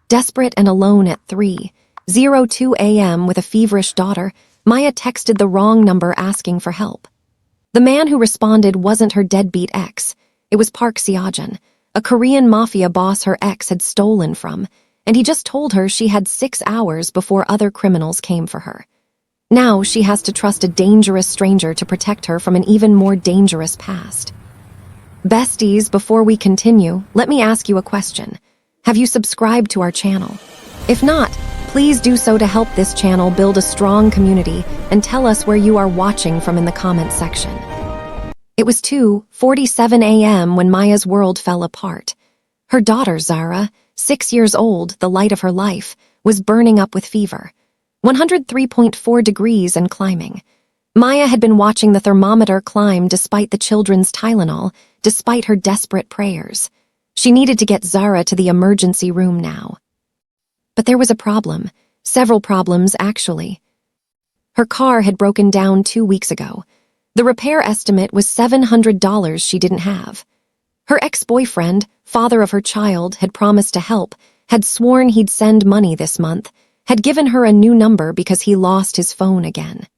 Desperate and alone at 3:02 a.m. with a feverish daughter, Maya texted the wrong number asking for help. The man who responded wasn't her deadbeat ex. It was Park Seojun, a Korean mafia boss her ex had stolen from, and he just told her she had 6 hours before other criminals came for her. Now she has to trust a dangerous stranger to protect her from an even more dangerous past. Besties, before we continue, let me ask you a question. Have you subscribed to our channel? If not, please do so to help this channel build a strong community and tell us where you are watching from in the comments section. It was 2:47 a.m. when Maya's world fell apart. Her daughter, Zara, 6 years old, the light of her life, was burning up with fever. 103.4 degrees and climbing. Maya had been watching the thermometer climb despite the children's Tylenol, despite her desperate prayers. She needed to get Zara to the emergency room now. But there was a problem. Several problems, actually. Her car had broken down 2 weeks ago. The repair estimate was $700 she didn't have. Her ex-boyfriend, father of her child, had promised to help, had sworn he'd send money this month, had given her a new number because he lost his phone again.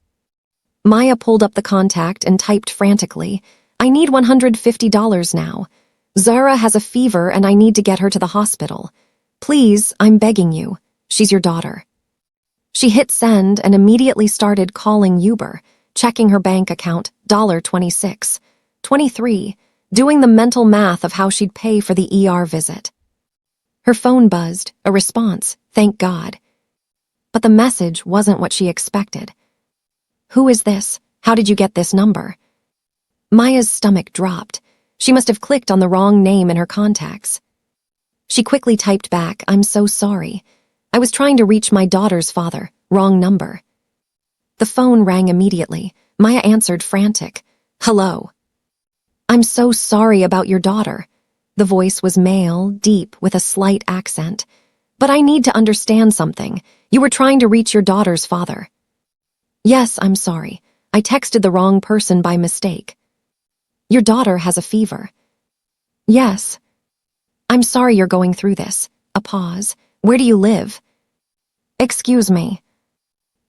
Maya pulled up the contact and typed frantically, "I need $150 now. Zara has a fever and I need to get her to the hospital. Please, I'm begging you. She's your daughter." She hit send and immediately started calling Uber, checking her bank account, $26, $23, doing the mental math of how she'd pay for the ER visit. Her phone buzzed, a response, thank God. But the message wasn't what she expected. "Who is this? How did you get this number?" Maya's stomach dropped. She must have clicked on the wrong name in her contacts. She quickly typed back, "I'm so sorry. I was trying to reach my daughter's father. Wrong number." The phone rang immediately. Maya answered, frantic. "Hello. I'm so sorry about your daughter." The voice was male, deep, with a slight accent. "But I need to understand something. You were trying to reach your daughter's father." "Yes, I'm sorry. I texted the wrong person by mistake." "Your daughter has a fever." "Yes. I'm sorry you're going through this." A pause. "Where do you live?" "Excuse me."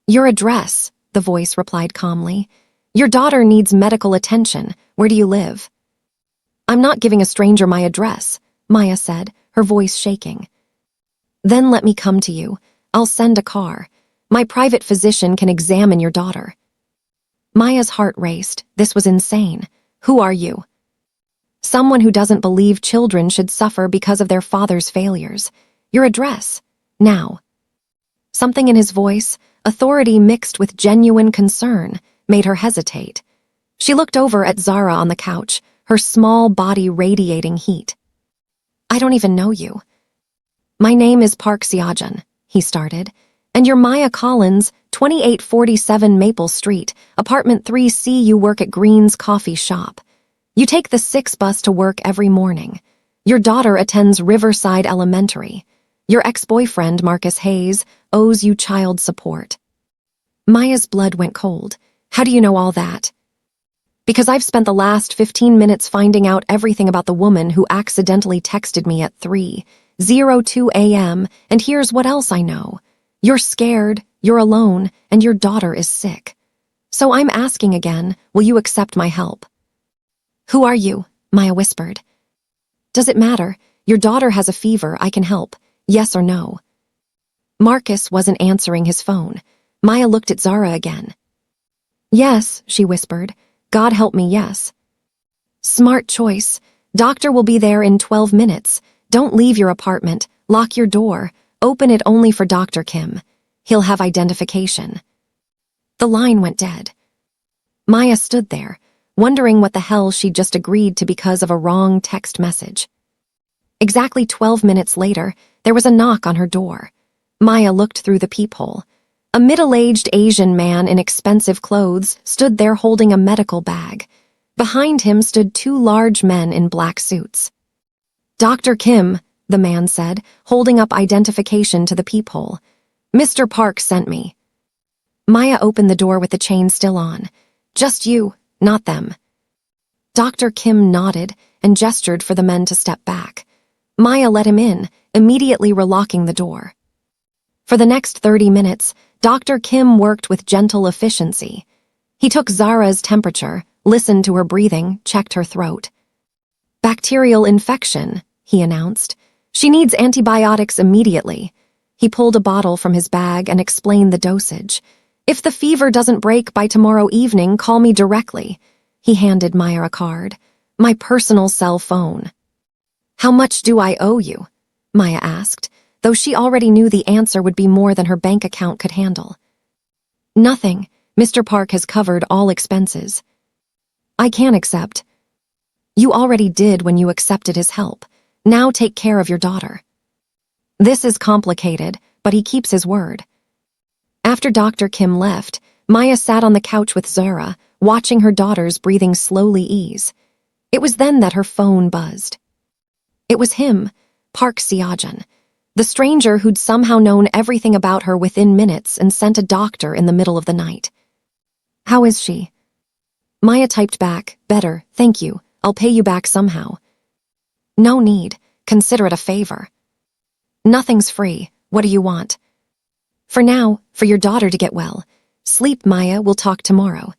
"Your address," the voice replied calmly. "Your daughter needs medical attention. Where do you live?" "I'm not giving a stranger my address," Maya said, her voice shaking. "Then let me come to you. I'll send a car. My private physician can examine your daughter." Maya's heart raced. This was insane. "Who are you?" "Someone who doesn't believe children should suffer because of their father's failures. Your address. Now." Something in his voice, authority mixed with genuine concern, made her hesitate. She looked over at Zara on the couch, her small body radiating heat. "I don't even know you." "My name is Park Seojun," he started. "And you're Maya Collins, 2847 Maple Street, apartment 3C. You work at Green's Coffee Shop. You take the 6 bus to work every morning. Your daughter attends Riverside Elementary. Your ex-boyfriend, Marcus Hayes, owes you child support." Maya's blood went cold. "How do you know all that?" "Because I've spent the last 15 minutes finding out everything about the woman who accidentally texted me at 3:02 a.m., and here's what else I know. You're scared, you're alone, and your daughter is sick. So I'm asking again, will you accept my help?" "Who are you?" Maya whispered. "Does it matter? Your daughter has a fever, I can help. Yes or no?" Marcus wasn't answering his phone. Maya looked at Zara again. "Yes," she whispered. "God help me, yes." "Smart choice. Doctor will be there in 12 minutes. Don't leave your apartment. Lock your door. Open it only for Dr. Kim. He'll have identification." The line went dead. Maya stood there, wondering what the hell she'd just agreed to because of a wrong text message. Exactly 12 minutes later, there was a knock on her door. Maya looked through the peephole. A middle-aged Asian man in expensive clothes stood there holding a medical bag. Behind him stood 2 large men in black suits. "Dr. Kim," the man said, holding up identification to the peephole. "Mr. Park sent me." Maya opened the door with the chain still on. "Just you, not them." Dr. Kim nodded and gestured for the men to step back. Maya let him in, immediately relocking the door. For the next 30 minutes, Dr. Kim worked with gentle efficiency. He took Zara's temperature, listened to her breathing, checked her throat. "Bacterial infection," he announced. "She needs antibiotics immediately." He pulled a bottle from his bag and explained the dosage. "If the fever doesn't break by tomorrow evening, call me directly." He handed Maya a card. "My personal cell phone." "How much do I owe you?" Maya asked, though she already knew the answer would be more than her bank account could handle. "Nothing. Mr. Park has covered all expenses." "I can't accept." "You already did when you accepted his help. Now take care of your daughter." "This is complicated, but he keeps his word." After Dr. Kim left, Maya sat on the couch with Zara, watching her daughter's breathing slowly ease. It was then that her phone buzzed. It was him, Park Seojun, the stranger who'd somehow known everything about her within minutes and sent a doctor in the middle of the night. "How is she?" Maya typed back, "Better, thank you. I'll pay you back somehow." "No need. Consider it a favor." "Nothing's free. What do you want?" "For now, for your daughter to get well. Sleep, Maya, we'll talk tomorrow."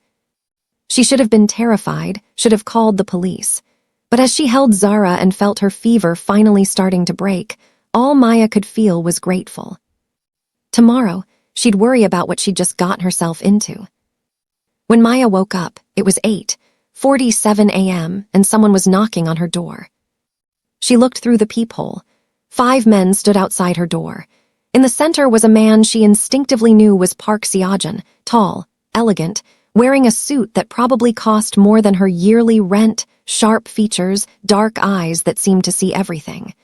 She should have been terrified, should have called the police. But as she held Zara and felt her fever finally starting to break, all Maya could feel was grateful. Tomorrow, she'd worry about what she'd just gotten herself into. When Maya woke up, it was 8:47 a.m. and someone was knocking on her door. She looked through the peephole. 5 men stood outside her door. In the center was a man she instinctively knew was Park Seojun, tall, elegant, wearing a suit that probably cost more than her yearly rent, sharp features, dark eyes that seemed to see everything.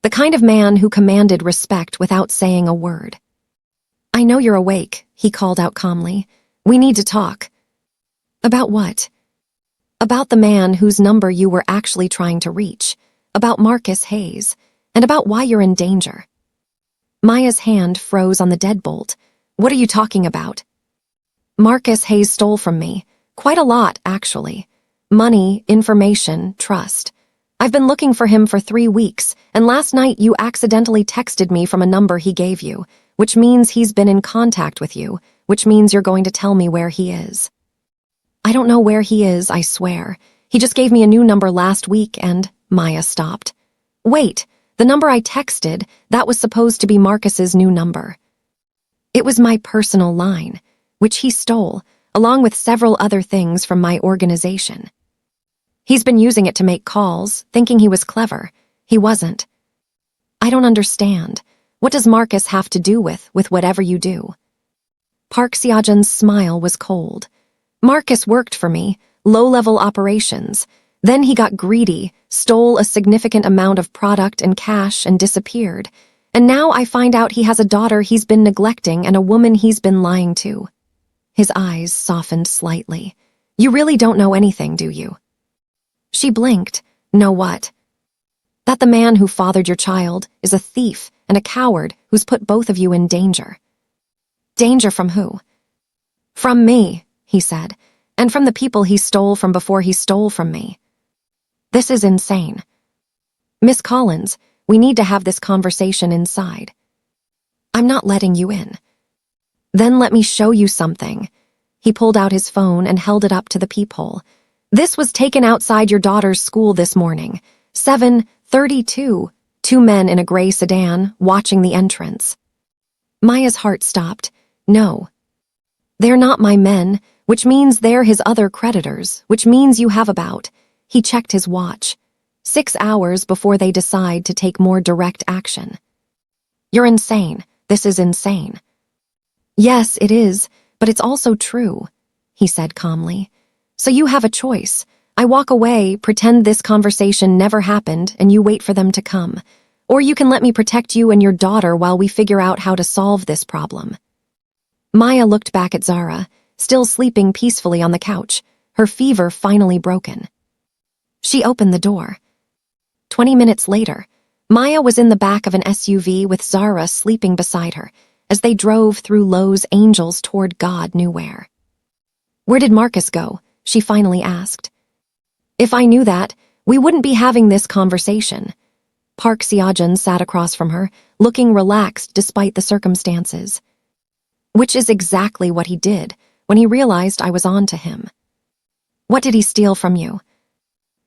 The kind of man who commanded respect without saying a word. "I know you're awake," he called out calmly. "We need to talk." "About what?" "About the man whose number you were actually trying to reach, about Marcus Hayes, and about why you're in danger." Maya's hand froze on the deadbolt. "What are you talking about?" "Marcus Hayes stole from me. Quite a lot, actually. Money, information, trust. I've been looking for him for 3 weeks, and last night you accidentally texted me from a number he gave you, which means he's been in contact with you, which means you're going to tell me where he is." "I don't know where he is, I swear. He just gave me a new number last week and—" Maya stopped. "Wait, the number I texted, that was supposed to be Marcus's new number." "It was my personal line, which he stole, along with several other things from my organization. He's been using it to make calls, thinking he was clever. He wasn't." "I don't understand. What does Marcus have to do with whatever you do?" Park Seojun's smile was cold. "Marcus worked for me, low-level operations. Then he got greedy, stole a significant amount of product and cash and disappeared. And now I find out he has a daughter he's been neglecting and a woman he's been lying to." His eyes softened slightly. "You really don't know anything, do you?" She blinked. "Know what?" "That the man who fathered your child is a thief and a coward who's put both of you in danger." "Danger from who?" "From me," he said, "and from the people he stole from before he stole from me." "This is insane." "Miss Collins, we need to have this conversation inside." "I'm not letting you in." "Then let me show you something." He pulled out his phone and held it up to the peephole. "This was taken outside your daughter's school this morning. 7:32. 2 men in a gray sedan, watching the entrance." Maya's heart stopped. "No. They're not my men, which means they're his other creditors, which means you have about—" He checked his watch. 6 hours before they decide to take more direct action." "You're insane. This is insane." "Yes, it is, but it's also true," he said calmly. "So you have a choice. I walk away, pretend this conversation never happened, and you wait for them to come. Or you can let me protect you and your daughter while we figure out how to solve this problem." Maya looked back at Zara, still sleeping peacefully on the couch, her fever finally broken. She opened the door. 20 minutes later, Maya was in the back of an SUV with Zara sleeping beside her, as they drove through Lowe's Angels toward God knew where. "Where did Marcus go?" she finally asked. "If I knew that, we wouldn't be having this conversation." Park Seojun sat across from her, looking relaxed despite the circumstances. Which is exactly what he did when he realized I was on to him. What did he steal from you?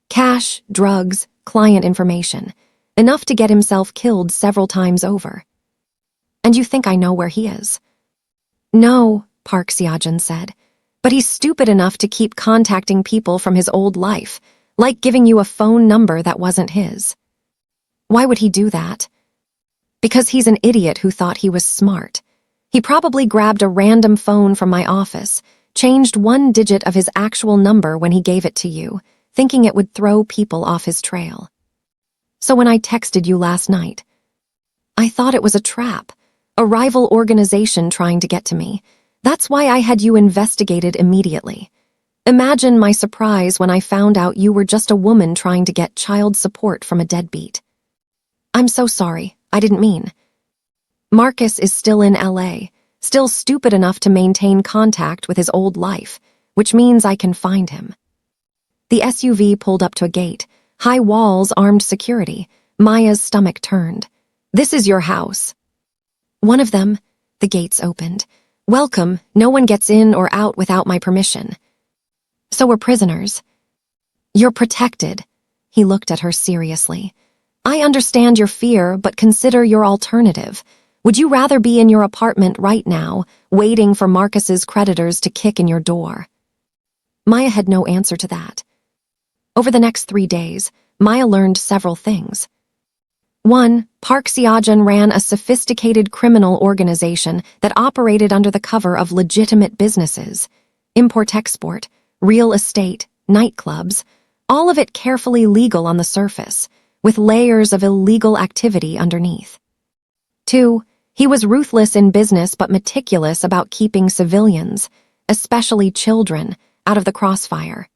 Cash, drugs, client information. Enough to get himself killed several times over. And you think I know where he is? No, Park Seojun said, but he's stupid enough to keep contacting people from his old life, like giving you a phone number that wasn't his. Why would he do that? Because he's an idiot who thought he was smart. He probably grabbed a random phone from my office, changed one digit of his actual number when he gave it to you, thinking it would throw people off his trail. So when I texted you last night, I thought it was a trap, a rival organization trying to get to me. That's why I had you investigated immediately. Imagine my surprise when I found out you were just a woman trying to get child support from a deadbeat. I'm so sorry, I didn't mean. Marcus is still in LA, still stupid enough to maintain contact with his old life, which means I can find him. The SUV pulled up to a gate, high walls, armed security. Maya's stomach turned. This is your house. One of them. The gates opened. Welcome, no one gets in or out without my permission. So we're prisoners. You're protected. He looked at her seriously. I understand your fear, but consider your alternative. Would you rather be in your apartment right now, waiting for Marcus's creditors to kick in your door? Maya had no answer to that. Over the next 3 days, Maya learned several things. 1. Park Seojun ran a sophisticated criminal organization that operated under the cover of legitimate businesses. Import-export, real estate, nightclubs, all of it carefully legal on the surface, with layers of illegal activity underneath. 2. He was ruthless in business but meticulous about keeping civilians, especially children, out of the crossfire.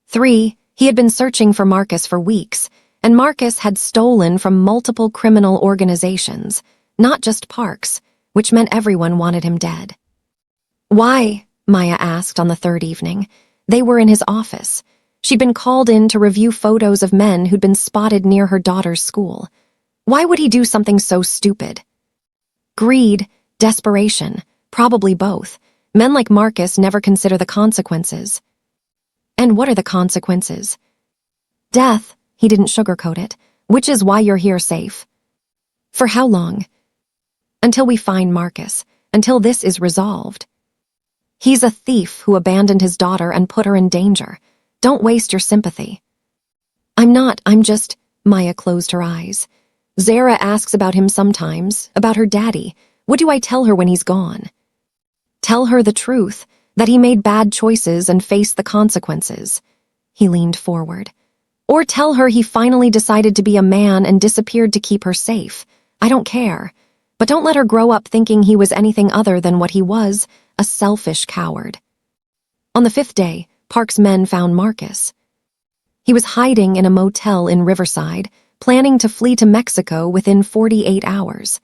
3. He had been searching for Marcus for weeks, and Marcus had stolen from multiple criminal organizations, not just Park's, which meant everyone wanted him dead. Why? Maya asked on the 3rd evening. They were in his office. She'd been called in to review photos of men who'd been spotted near her daughter's school. Why would he do something so stupid? Greed, desperation, probably both. Men like Marcus never consider the consequences. And what are the consequences? Death, he didn't sugarcoat it, which is why you're here safe. For how long? Until we find Marcus, until this is resolved. He's a thief who abandoned his daughter and put her in danger. Don't waste your sympathy. I'm just, Maya closed her eyes. Zara asks about him sometimes, about her daddy. What do I tell her when he's gone? Tell her the truth, that he made bad choices and faced the consequences. He leaned forward. Or tell her he finally decided to be a man and disappeared to keep her safe. I don't care. But don't let her grow up thinking he was anything other than what he was, a selfish coward. On the 5th day, Park's men found Marcus. He was hiding in a motel in Riverside, planning to flee to Mexico within 48 hours.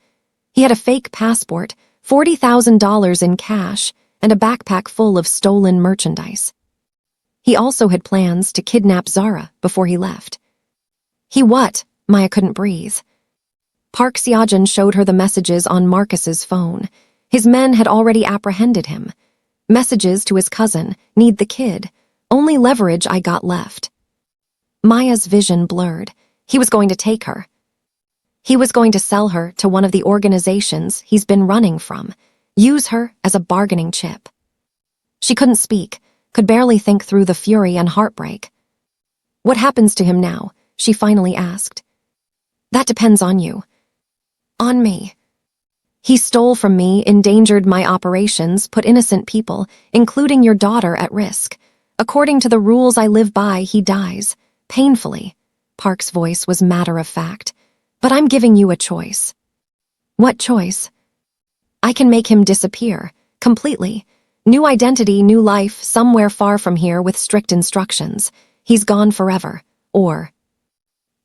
He had a fake passport, $40,000 in cash, and a backpack full of stolen merchandise. He also had plans to kidnap Zara before he left. He what? Maya couldn't breathe. Park Seojun showed her the messages on Marcus's phone. His men had already apprehended him. Messages to his cousin, need the kid. Only leverage I got left. Maya's vision blurred. He was going to take her. He was going to sell her to one of the organizations he's been running from, use her as a bargaining chip. She couldn't speak, could barely think through the fury and heartbreak. What happens to him now? She finally asked. That depends on you. On me. He stole from me, endangered my operations, put innocent people, including your daughter, at risk. According to the rules I live by, he dies. Painfully. Park's voice was matter-of-fact. But I'm giving you a choice. What choice? I can make him disappear. Completely. New identity, new life, somewhere far from here with strict instructions. He's gone forever. Or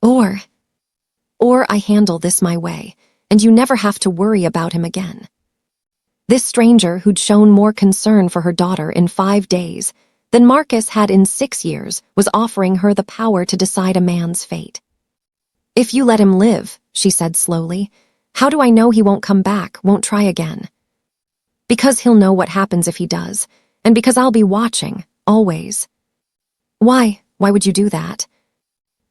I handle this my way, and you never have to worry about him again. This stranger who'd shown more concern for her daughter in 5 days than Marcus had in 6 years was offering her the power to decide a man's fate. If you let him live, she said slowly, how do I know he won't come back, won't try again? Because he'll know what happens if he does, and because I'll be watching, always. Why? Why would you do that?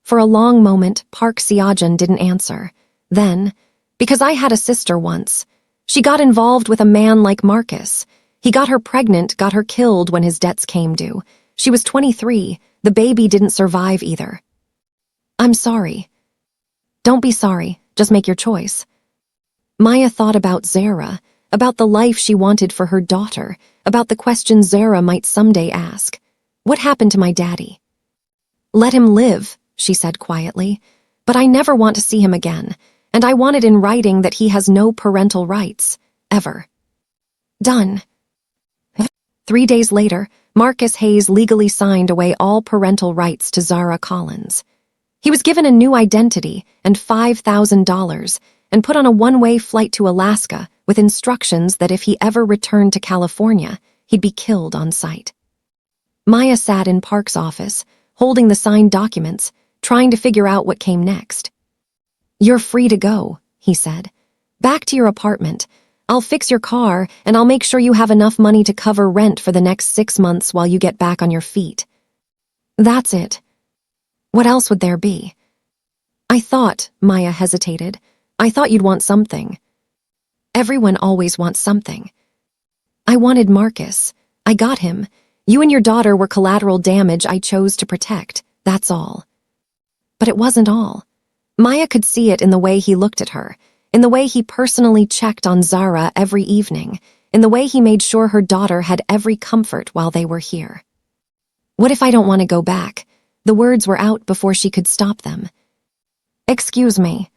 For a long moment, Park Seojun didn't answer. Then, because I had a sister once. She got involved with a man like Marcus. He got her pregnant, got her killed when his debts came due. She was 23. The baby didn't survive either. I'm sorry. Don't be sorry. Just make your choice. Maya thought about Zara, about the life she wanted for her daughter, about the questions Zara might someday ask. What happened to my daddy? Let him live, she said quietly. But I never want to see him again, and I want it in writing that he has no parental rights, ever. Done. 3 days later, Marcus Hayes legally signed away all parental rights to Zara Collins. He was given a new identity and $5,000 and put on a one-way flight to Alaska with instructions that if he ever returned to California, he'd be killed on sight. Maya sat in Park's office, holding the signed documents, trying to figure out what came next. You're free to go, he said. Back to your apartment. I'll fix your car, and I'll make sure you have enough money to cover rent for the next 6 months while you get back on your feet. That's it. What else would there be? I thought, Maya hesitated, I thought you'd want something. Everyone always wants something. I wanted Marcus. I got him. You and your daughter were collateral damage I chose to protect, that's all. But it wasn't all. Maya could see it in the way he looked at her, in the way he personally checked on Zara every evening, in the way he made sure her daughter had every comfort while they were here. What if I don't want to go back? The words were out before she could stop them. Excuse me.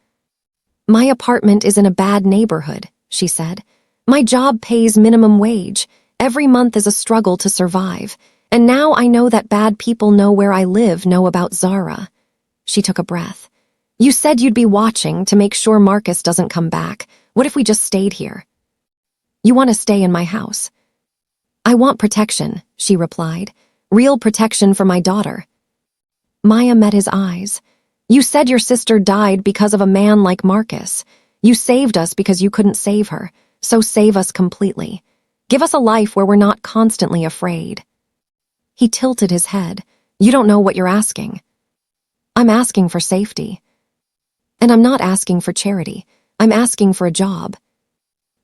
My apartment is in a bad neighborhood, she said. My job pays minimum wage. Every month is a struggle to survive. And now I know that bad people know where I live, know about Zara. She took a breath. You said you'd be watching to make sure Marcus doesn't come back. What if we just stayed here? You want to stay in my house? I want protection, she replied. Real protection for my daughter. Maya met his eyes. You said your sister died because of a man like Marcus. You saved us because you couldn't save her, so save us completely. Give us a life where we're not constantly afraid. He tilted his head. You don't know what you're asking. I'm asking for safety. And I'm not asking for charity. I'm asking for a job.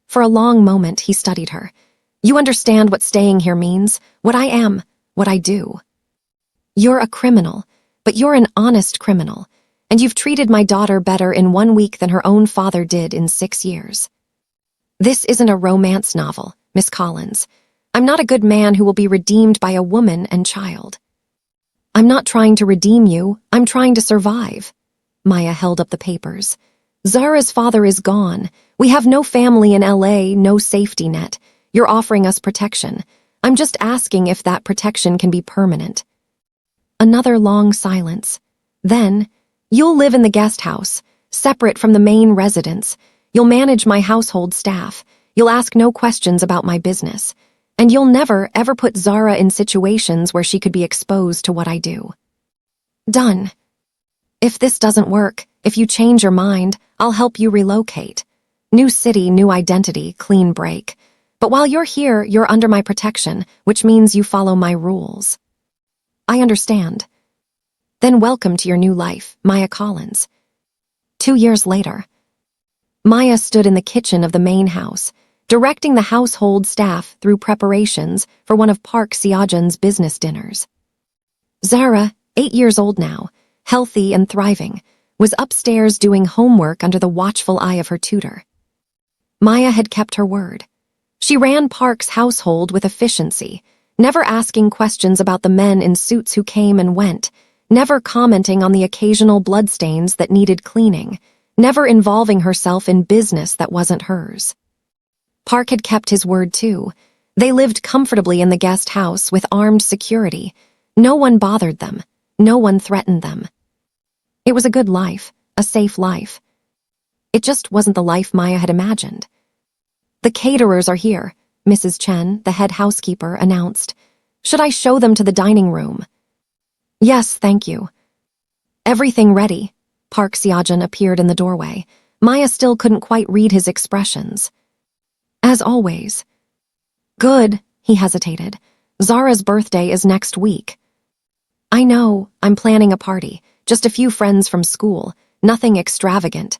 For a long moment, he studied her. You understand what staying here means, what I am, what I do. You're a criminal, but you're an honest criminal, and you've treated my daughter better in 1 week than her own father did in 6 years. This isn't a romance novel, Miss Collins. I'm not a good man who will be redeemed by a woman and child. I'm not trying to redeem you, I'm trying to survive. Maya held up the papers. Zara's father is gone. We have no family in LA, no safety net. You're offering us protection. I'm just asking if that protection can be permanent. Another long silence. Then, you'll live in the guest house, separate from the main residence. You'll manage my household staff. You'll ask no questions about my business. And you'll never, ever put Zara in situations where she could be exposed to what I do. Done. If this doesn't work, if you change your mind, I'll help you relocate. New city, new identity, clean break. But while you're here, you're under my protection, which means you follow my rules. I understand. Then welcome to your new life, Maya Collins. 2 years later. Maya stood in the kitchen of the main house, directing the household staff through preparations for one of Park Seojun's business dinners. Zara, 8 years old now, healthy and thriving, was upstairs doing homework under the watchful eye of her tutor. Maya had kept her word. She ran Park's household with efficiency, never asking questions about the men in suits who came and went, never commenting on the occasional bloodstains that needed cleaning, never involving herself in business that wasn't hers. Park had kept his word too. They lived comfortably in the guest house with armed security. No one bothered them. No one threatened them. It was a good life, a safe life. It just wasn't the life Maya had imagined. The caterers are here, Mrs. Chen, the head housekeeper, announced. Should I show them to the dining room? Yes, thank you. Everything ready. Park Seojun appeared in the doorway. Maya still couldn't quite read his expressions. As always. Good, he hesitated. Zara's birthday is next week. I know, I'm planning a party. Just a few friends from school. Nothing extravagant.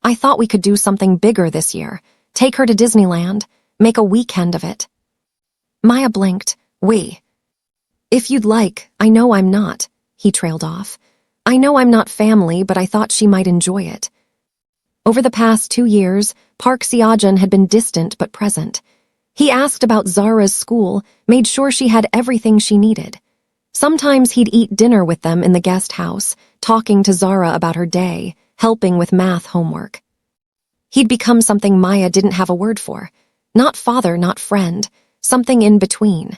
I thought we could do something bigger this year. Take her to Disneyland. Make a weekend of it. Maya blinked. We. If you'd like, I know I'm not. He trailed off. I know I'm not family, but I thought she might enjoy it. Over the past 2 years, Park Seojun had been distant but present. He asked about Zara's school, made sure she had everything she needed. Sometimes he'd eat dinner with them in the guest house, talking to Zara about her day, helping with math homework. He'd become something Maya didn't have a word for. Not father, not friend, something in between.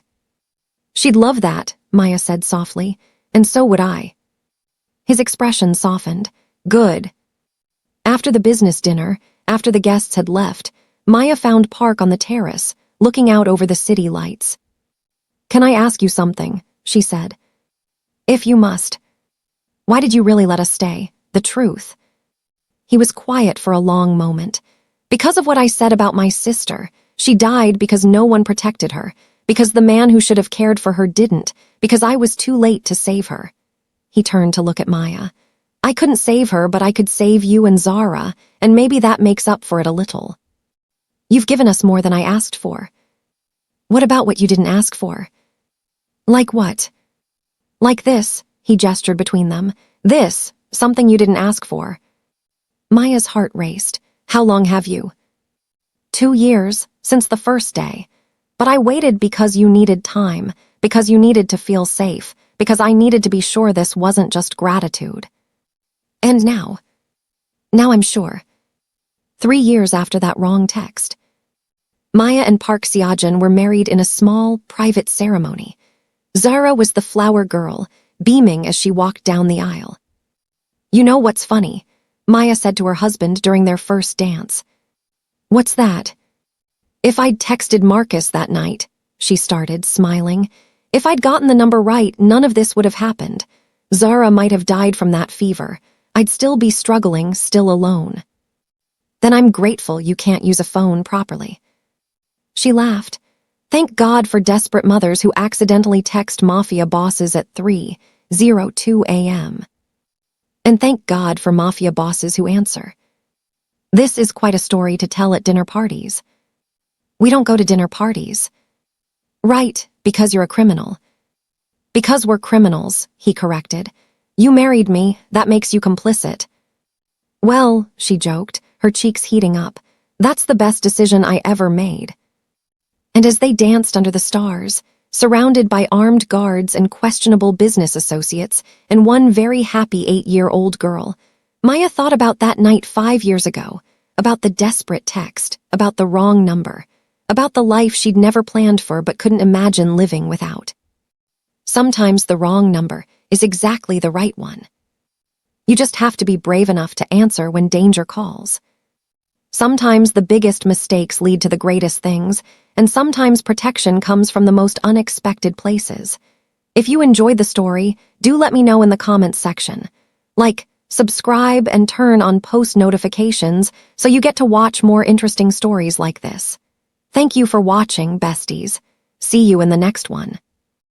She'd love that, Maya said softly, and so would I. His expression softened. Good. After the business dinner, after the guests had left, Maya found Park on the terrace, looking out over the city lights. Can I ask you something? She said. If you must. Why did you really let us stay? The truth. He was quiet for a long moment. Because of what I said about my sister. She died because no one protected her, because the man who should have cared for her didn't, because I was too late to save her. He turned to look at Maya. I couldn't save her, but I could save you and Zara, and maybe that makes up for it a little. You've given us more than I asked for. What about what you didn't ask for? Like what? Like this, he gestured between them. This, something you didn't ask for. Maya's heart raced. How long have you? 2 years, since the first day. But I waited because you needed time, because you needed to feel safe, because I needed to be sure this wasn't just gratitude. And now? Now I'm sure. 3 years after that wrong text. Maya and Park Seojun were married in a small, private ceremony. Zara was the flower girl, beaming as she walked down the aisle. You know what's funny? Maya said to her husband during their first dance. What's that? If I'd texted Marcus that night, she started, smiling. If I'd gotten the number right, none of this would have happened. Zara might have died from that fever. I'd still be struggling, still alone. Then I'm grateful you can't use a phone properly. She laughed. Thank God for desperate mothers who accidentally text Mafia bosses at 3:02 a.m. And thank God for Mafia bosses who answer. This is quite a story to tell at dinner parties. We don't go to dinner parties. Right, because you're a criminal. Because we're criminals, he corrected. You married me, that makes you complicit. Well, she joked, her cheeks heating up, that's the best decision I ever made. And as they danced under the stars, surrounded by armed guards and questionable business associates and one very happy 8-year-old girl, Maya thought about that night 5 years ago, about the desperate text, about the wrong number, about the life she'd never planned for but couldn't imagine living without. Sometimes the wrong number is exactly the right one. You just have to be brave enough to answer when danger calls. Sometimes the biggest mistakes lead to the greatest things, and sometimes protection comes from the most unexpected places. If you enjoyed the story, do let me know in the comments section. Like, subscribe, and turn on post notifications so you get to watch more interesting stories like this. Thank you for watching, besties. See you in the next one.